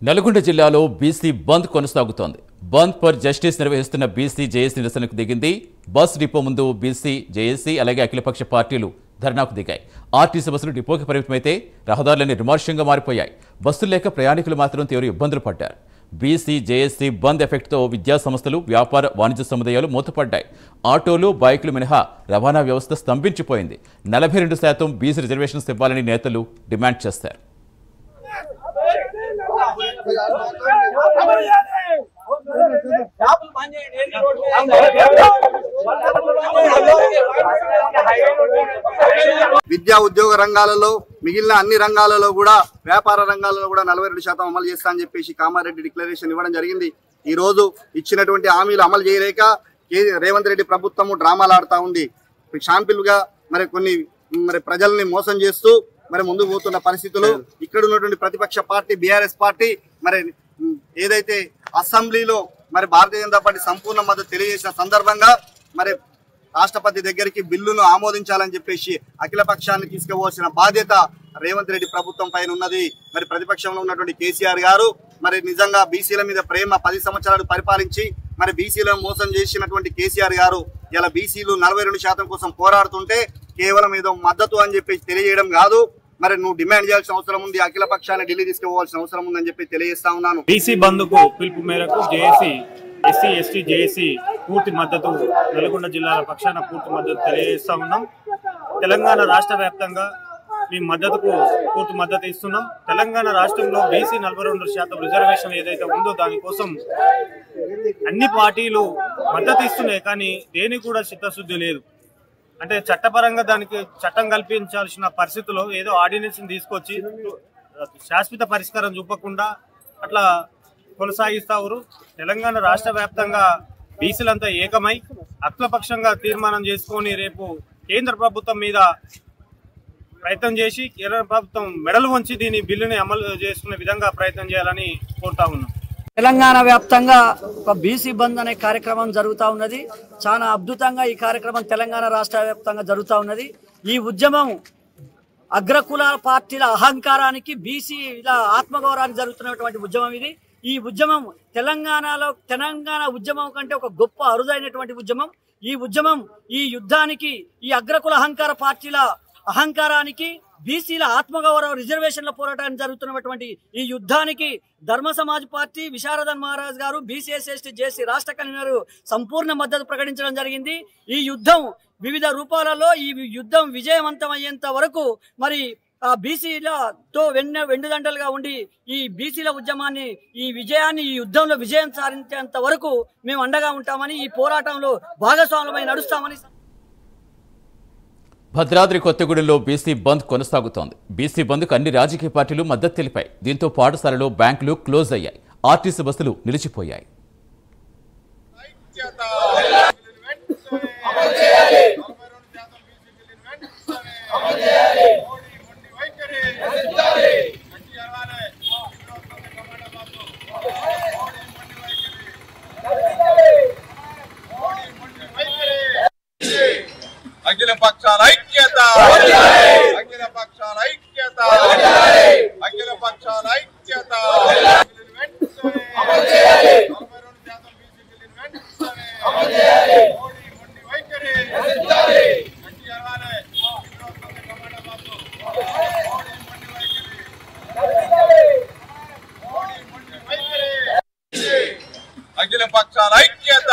నల్గొండ జిల్లాలో బీసీ బంద్ కొనసాగుతోంది. బంద్ for justice నిర్వహిస్తున్న బీసీ జేఏసీ నిరసనకు దిగింది. బస్ డిపో ముందు బీసీ జేఏసీ అలాగే అఖిలపక్ష పార్టీలు ధర్నాకు దిగాయి. ఆర్టీసీ బస్సులు డిపోకి పరిమితమైతే రహదారులన్నీ నిర్మానుష్యంగా మారిపోయాయి. బస్సులు లేక ప్రయాణికులు మాత్రం తీవ్ర ఇబ్బందులు పడ్డారు. బీసీ జేఏసీ బంద్ ఎఫెక్ట్తో విద్యా సంస్థలు, వ్యాపార వాణిజ్య సముదాయాలు మూతపడ్డాయి. ఆటోలు, బైకులు మినహా రవాణా వ్యవస్థ స్తంభించిపోయింది. 42% బీసీ రిజర్వేషన్స్ ఇవ్వాలని నేతలు డిమాండ్ చేశారు. విద్యా ఉద్యోగ రంగాలలో మిగిలిన అన్ని రంగాలలో కూడా వ్యాపార రంగాలలో కూడా 42% అమలు చేస్తా అని చెప్పేసి కామారెడ్డి డిక్లరేషన్ ఇవ్వడం జరిగింది. ఈ రోజు ఇచ్చినటువంటి హామీలు అమలు చేయలేక రేవంత్ రెడ్డి ప్రభుత్వము డ్రామాలు ఆడుతూ ఉంది. షాంపిల్ గా కొన్ని ప్రజల్ని మోసం చేస్తూ ముందుకు పోతున్న పరిస్థితులు. ఇక్కడ ఉన్నటువంటి ప్రతిపక్ష పార్టీ బీఆర్ఎస్ పార్టీ ఏదైతే అసెంబ్లీలో భారతీయ జనతా పార్టీ సంపూర్ణ మద్దతు తెలియజేసిన సందర్భంగా రాష్ట్రపతి దగ్గరికి బిల్లును ఆమోదించాలని చెప్పేసి అఖిల పక్షాన్ని తీసుకుపోవాల్సిన బాధ్యత రేవంత్ రెడ్డి ప్రభుత్వం పైన ఉన్నది. ప్రతిపక్షంలో ఉన్నటువంటి కేసీఆర్ గారు నిజంగా బీసీల మీద ప్రేమ 10 సంవత్సరాలు పరిపాలించి బీసీలను మోసం చేసినటువంటి కేసీఆర్ గారు ఇలా బీసీలు 42% కోసం పోరాడుతుంటే కేవలం ఏదో మద్దతు అని చెప్పేసి తెలియజేయడం కాదు, నువ్వు డిమాండ్ చేయాల్సిన అవసరం ఉంది. అఖిల పక్షాన్ని ఢిల్లీ తీసుకుపోవాల్సిన అవసరం ఉందని చెప్పి తెలియజేస్తా ఉన్నాను. బీసీ బంద్కు పిలుపు మేరకు జేఏసీ, ఎస్సీ, ఎస్టీ జేఏసీ పూర్తి మద్దతు, నల్గొండ జిల్లాల పక్షాన పూర్తి మద్దతు తెలియజేస్తా ఉన్నాం. తెలంగాణ రాష్ట్ర వ్యాప్తంగా మేము మద్దతుకు పూర్తి మద్దతు ఇస్తున్నాం. తెలంగాణ రాష్ట్రంలో బీసీ 42% రిజర్వేషన్ ఏదైతే ఉందో దానికోసం అన్ని పార్టీలు మద్దతు ఇస్తున్నాయి, కానీ దేనికి కూడా చిత్తశుద్ధి లేదు. అంటే చట్టపరంగా దానికి చట్టం కల్పించాల్సిన పరిస్థితుల్లో ఏదో ఆర్డినెన్స్ తీసుకొచ్చి శాశ్వత పరిష్కారం చూపకుండా అట్లా కొనసాగిస్తారు. తెలంగాణ రాష్ట్ర వ్యాప్తంగా బీసీలంతా ఏకమై అఖిలపక్షంగా తీర్మానం చేసుకొని రేపు కేంద్ర ప్రభుత్వం మీద ప్రయత్నం చేసి కేంద్ర ప్రభుత్వం మెడలు వంచి దీని బిల్లుని అమలు చేసుకునే విధంగా ప్రయత్నం చేయాలని కోరుతా ఉన్నాం. తెలంగాణ వ్యాప్తంగా ఒక బీసీ బంద్ అనే కార్యక్రమం జరుగుతూ ఉన్నది. చాలా అద్భుతంగా ఈ కార్యక్రమం తెలంగాణ రాష్ట్ర వ్యాప్తంగా జరుగుతూ ఉన్నది. ఈ ఉద్యమం అగ్రకులాల పార్టీల అహంకారానికి, బీసీల ఆత్మగౌరవానికి జరుగుతున్నటువంటి ఉద్యమం ఇది. ఈ ఉద్యమం తెలంగాణ ఉద్యమం కంటే ఒక గొప్ప అరుదైనటువంటి ఉద్యమం. ఈ ఉద్యమం, ఈ యుద్ధానికి, ఈ అగ్రకుల అహంకార పార్టీల అహంకారానికి, బీసీల ఆత్మగౌరవ రిజర్వేషన్ల పోరాటానికి జరుగుతున్నటువంటి ఈ యుద్ధానికి ధర్మ సమాజ్ పార్టీ, విశారదన్ మహారాజ్ గారు, బీసీఎస్ఎస్టీ జేసీ రాష్ట్ర కన్వీనర్ సంపూర్ణ మద్దతు ప్రకటించడం జరిగింది. ఈ యుద్ధం వివిధ రూపాలలో, ఈ యుద్ధం విజయవంతం అయ్యేంత వరకు బీసీలతో వెండుదండలుగా ఉండి ఈ బీసీల ఉద్యమాన్ని, ఈ విజయాన్ని, ఈ యుద్ధంలో విజయం సాధించేంత వరకు మేము అండగా ఉంటామని, ఈ పోరాటంలో భాగస్వాములమై నడుస్తామని. భద్రాద్రి కొత్తగూడెంలో బీసీ బంద్ కొనసాగుతోంది. బీసీ బంద్కు అన్ని రాజకీయ పార్టీలు మద్దతు తెలిపాయి. దీంతో పాఠశాలలో బ్యాంకులు క్లోజ్ అయ్యాయి. ఆర్టీసీ బస్సులు నిలిచిపోయాయి. అఖిల పక్షాల ఐక్యత, అఖిల పక్షాల ఐక్యత, అఖిల పక్షాల ఐక్యత. 42% బీసీ బిల్లును వెంటనే మోడీ మొండి వైఖరి గట్టి అరవాలి. టమాటా బాబు మోడీ మొండి వైఖరి, అఖిల పక్షాల ఐక్యత.